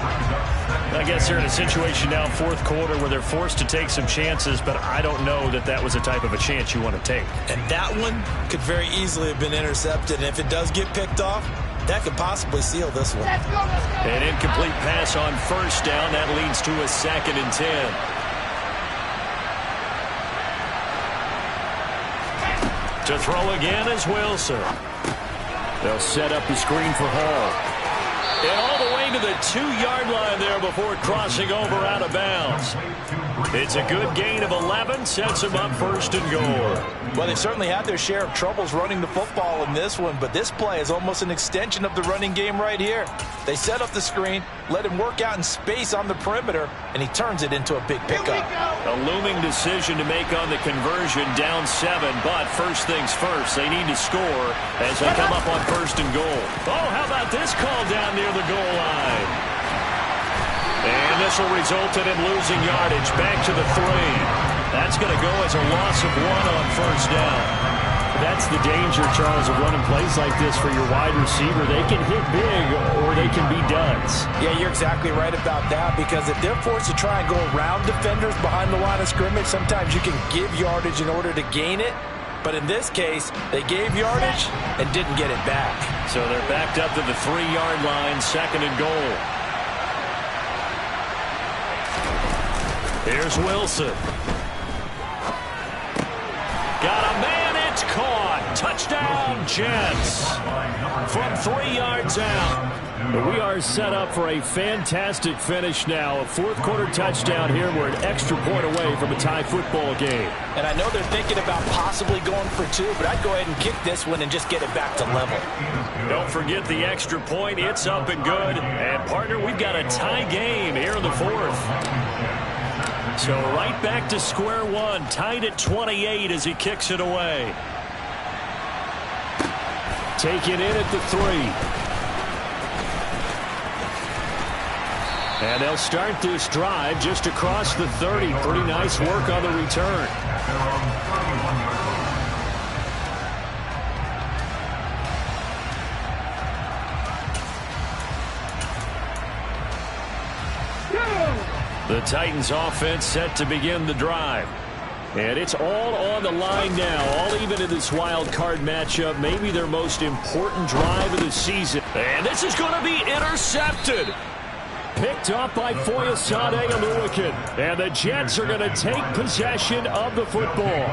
I guess they're in a situation now, fourth quarter, where they're forced to take some chances, but I don't know that that was the type of a chance you want to take. And that one could very easily have been intercepted, and if it does get picked off, that could possibly seal this one. Let's go, let's go. An incomplete pass on first down. That leads to a 2nd and 10. To throw again is Wilson. They'll set up the screen for Hall. And all the way to the 2-yard line there before crossing over out of bounds. It's a good gain of 11, sets them up 1st and goal. Well, they certainly had their share of troubles running the football in this one, but this play is almost an extension of the running game right here. They set up the screen, let him work out in space on the perimeter, and he turns it into a big pickup. A looming decision to make on the conversion, down 7, but first things first, they need to score as they come up on 1st and goal. Oh, how about this call down near the goal line? And this will result in him losing yardage back to the 3. That's going to go as a loss of 1 on first down. That's the danger, Charles, of running plays like this for your wide receiver. They can hit big or they can be duds. Yeah, you're exactly right about that, because if they're forced to try and go around defenders behind the line of scrimmage, sometimes you can give yardage in order to gain it. But in this case, they gave yardage and didn't get it back. So they're backed up to the 3-yard line, 2nd and goal. Here's Wilson. Got a man, it's caught. Touchdown, Jets. From 3 yards out. We are set up for a fantastic finish now. A 4th quarter touchdown here. We're an extra point away from a tie football game. And I know they're thinking about possibly going for 2, but I'd go ahead and kick this one and just get it back to level. Don't forget the extra point. It's up and good. And, partner, we've got a tie game here in the 4th. So right back to square one, tied at 28 as he kicks it away. Taken in at the 3. And they'll start this drive just across the 30. Pretty nice work on the return. The Titans offense set to begin the drive. And it's all on the line now, all even in this wild card matchup. Maybe their most important drive of the season. And this is going to be intercepted. Picked up by Foyesade Oluwakin. And the Jets are going to take possession of the football.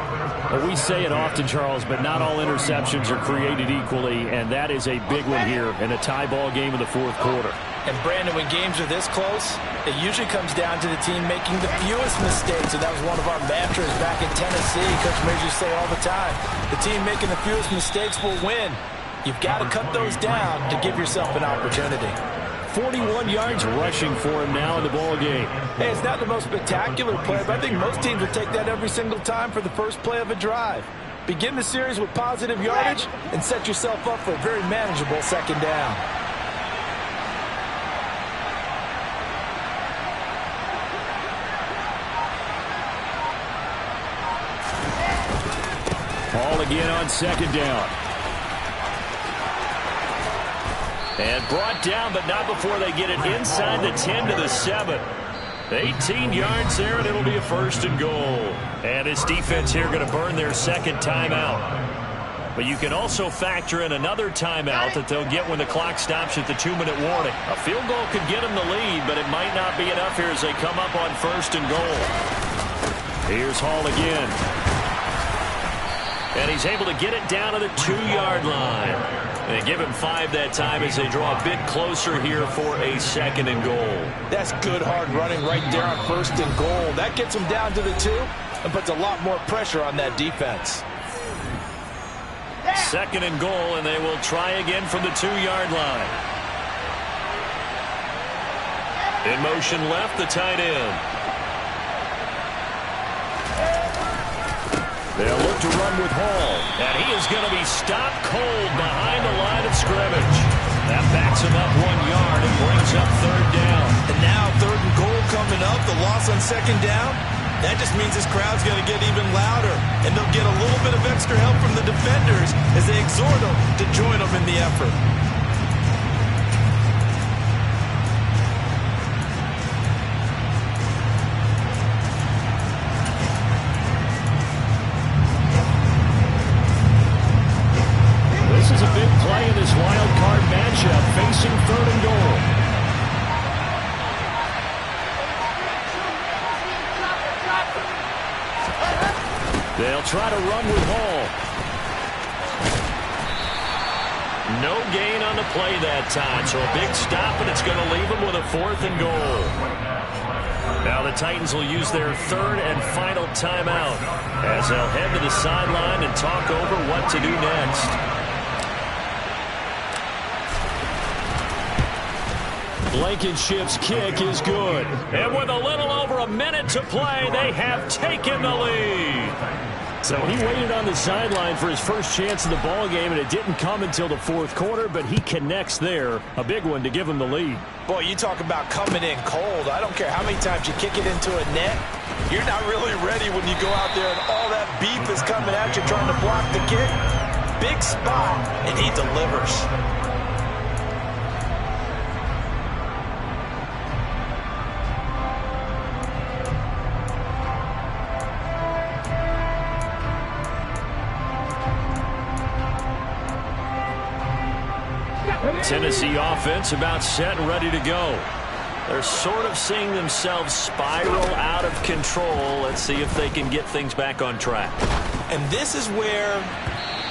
Well, we say it often, Charles, but not all interceptions are created equally, and that is a big one here in a tie ball game in the 4th quarter. And, Brandon, when games are this close, it usually comes down to the team making the fewest mistakes. And that was one of our mantras back in Tennessee. Coach Major used to say all the time, the team making the fewest mistakes will win. You've got to cut those down to give yourself an opportunity. 41 yards rushing for him now in the ball game. Hey, it's not the most spectacular play, but I think most teams will take that every single time for the first play of a drive. Begin the series with positive yardage and set yourself up for a very manageable 2nd down. Ball again on 2nd down. And brought down, but not before they get it inside the 10 to the 7. 18 yards there, and it'll be a 1st and goal. And this defense here going to burn their 2nd timeout. But you can also factor in another timeout that they'll get when the clock stops at the 2-minute warning. A field goal could get them the lead, but it might not be enough here as they come up on 1st and goal. Here's Hall again. And he's able to get it down to the 2-yard line. They give him 5 that time as they draw a bit closer here for a 2nd and goal. That's good hard running right there on 1st and goal. That gets them down to the 2 and puts a lot more pressure on that defense. 2nd and goal, and they will try again from the 2-yard line. In motion left, the tight end. They'll look to run with Hall, and he is going to be stopped cold behind the line of scrimmage. That backs him up 1 yard and brings up 3rd down. And now 3rd and goal coming up. The loss on 2nd down. That just means this crowd's going to get even louder, and they'll get a little bit of extra help from the defenders as they exhort them to join them in the effort. This is a big play in this wild card matchup, facing 3rd and goal. They'll try to run with Hall. No gain on the play that time, so a big stop, and it's going to leave them with a 4th and goal. Now the Titans will use their 3rd and final timeout as they'll head to the sideline and talk over what to do next. Blankenship's kick is good. And with a little over a minute to play, they have taken the lead. So he waited on the sideline for his first chance of the ball game, and it didn't come until the 4th quarter, but he connects there. A big one to give him the lead. Boy, you talk about coming in cold. I don't care how many times you kick it into a net. You're not really ready when you go out there and all that beef is coming at you trying to block the kick. Big spot, and he delivers. Tennessee offense about set and ready to go. They're sort of seeing themselves spiral out of control. Let's see if they can get things back on track. And this is where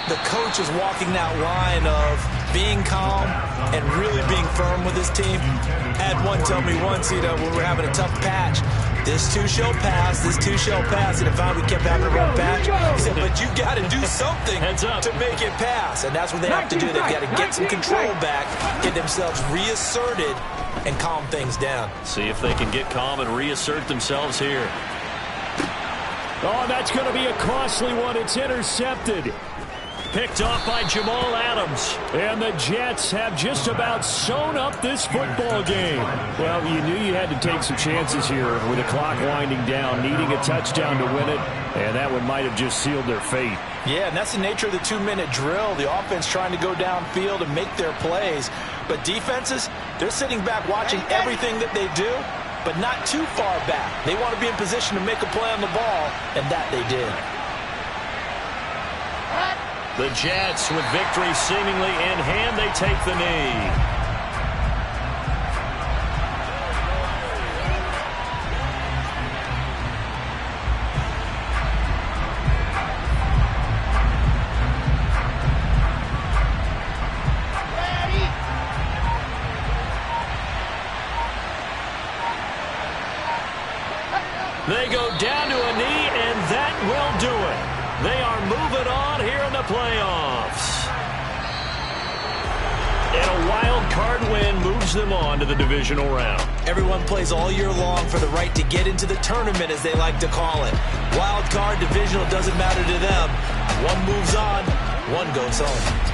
the coach is walking that line of being calm and really being firm with his team. I had one tell me once, when we were having a tough patch, this too shall pass, this too shall pass. And if we kept having a rough patch, he said, but you got to do something to make it pass. And that's what they have to do. They've got to get some control back, get themselves reasserted, and calm things down. See if they can get calm and reassert themselves here. Oh, that's going to be a costly one. It's intercepted. Picked off by Jamal Adams. And the Jets have just about sewn up this football game. Well, you knew you had to take some chances here with the clock winding down, needing a touchdown to win it, and that one might have just sealed their fate. Yeah, and that's the nature of the 2-minute drill. The offense trying to go downfield and make their plays. But defenses, they're sitting back watching everything that they do, but not too far back. They want to be in position to make a play on the ball, and that they did. The Jets, with victory seemingly in hand, they take the knee. They go down to a knee, and that will do it. They are moving on here in the playoffs. And a wild card win moves them on to the divisional round. Everyone plays all year long for the right to get into the tournament, as they like to call it. Wild card, divisional, doesn't matter to them. One moves on, one goes home.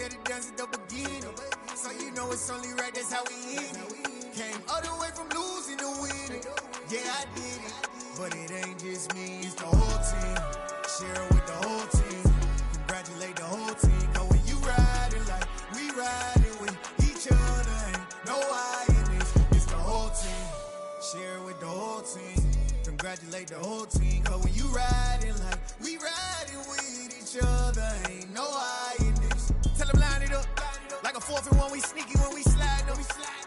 had it done since the beginning. So you know it's only right, that's how we end it. Came all the way from losing to winning. Yeah, I did it. But it ain't just me, it's the whole team. Share it with the whole team. Congratulate the whole team. Cause when you riding like we riding with each other, ain't no I in this. It's the whole team. Share it with the whole team. Congratulate the whole team. Cause when you riding like we riding with each other, ain't no I in this. Tell them line it up. Like a 4th and 1, we sneaky when we slide up.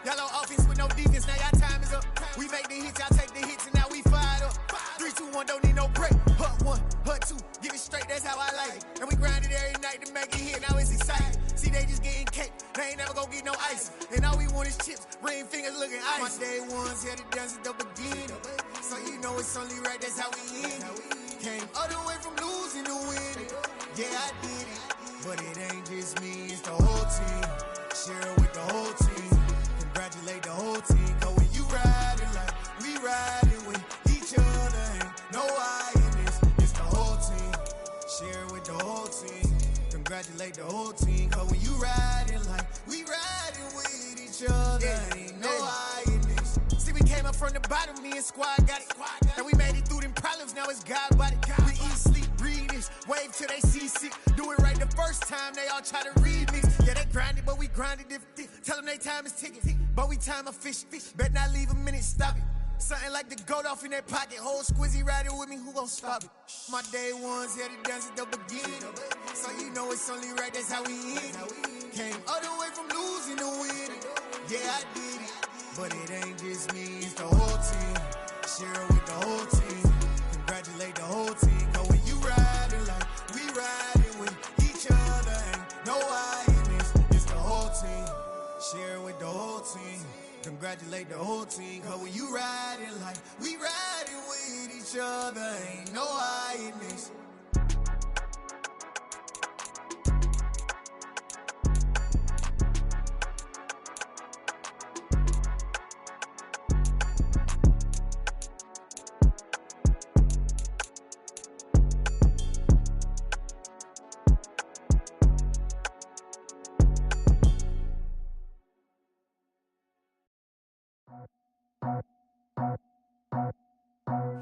Y'all on offense with no defense, now y'all time is up. We make the hits, y'all take the hits, and now we fired up. 3, 2, 1, don't need no break. Hut 1, hut 2, give it straight, that's how I like it. And we grind it every night to make it hit, now it's exciting. See, they just getting cake, they ain't never gonna get no ice. And all we want is chips, ring fingers looking ice. My day ones had it done since the beginning. So you know it's only right, that's how we end it. Came all the way from losing to winning. Yeah, I did it. But it ain't just me, it's the whole team. Share it with the whole team. Congratulate the whole team. Cause when you riding like we riding with each other, ain't no I in this. It's the whole team. Share it with the whole team. Congratulate the whole team. Cause when you riding like we riding with each other, ain't no I in this. See, we came up from the bottom, me and squad got it. And we made it through them problems, now it's God body. We eat, sleep, breathe this, wave till they see sick. Do it right the first time, they all try to remix. Yeah, they grinded, but we grinded different. Tell them they time is ticking, but we time a fish. Bet not leave a minute, stop it. Something like the goat off in that pocket. Whole squizzy riding with me, who gon' stop it? My day ones had it done since the beginning. So you know it's only right, that's how we end it. Came all the way from losing to winning. Yeah, I did it. But it ain't just me, it's the whole team. Share it with the whole team. Congratulate the whole team. Cause when you riding like we riding with each other, ain't no I in this. It's the whole team. Share it with the whole team. Congratulate the whole team. Cause when you riding like we riding with each other, ain't no I in this.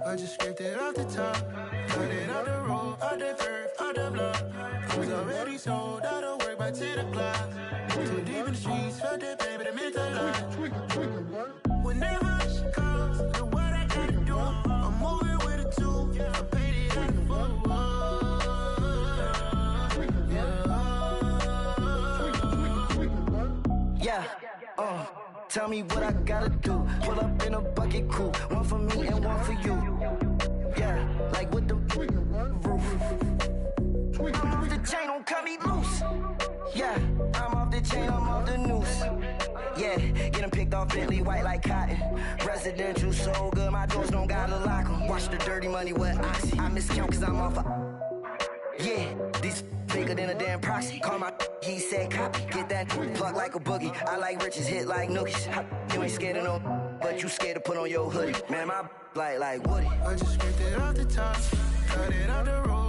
I just scraped it off the top, cut it out the road, out the curve, out the block. Was already sold, out of work by 10 o'clock. Too deep in the streets, felt that pain, but it meant a lot. Whenever she calls, know what I gotta do. I'm moving with a 2, I paid it out the full. Yeah, tell me what I gotta do. Pull up in a bucket crew, one for me and one for you. Yeah, like with the roof. I'm off the chain, don't cut me loose. Yeah, I'm off the chain, I'm off the noose. Yeah, get them picked off Bentley, white like cotton. Residential so good, my doors don't gotta lock them. Watch the dirty money with Oxy. I miscount cause I'm off a... Yeah, these bigger than a damn proxy. Call my he said copy. Get that plug like a boogie. I like riches, hit like nookies. You ain't scared of no, but you scared to put on your hoodie. Man, my like Woody. I just scraped it off the top, cut it out the road.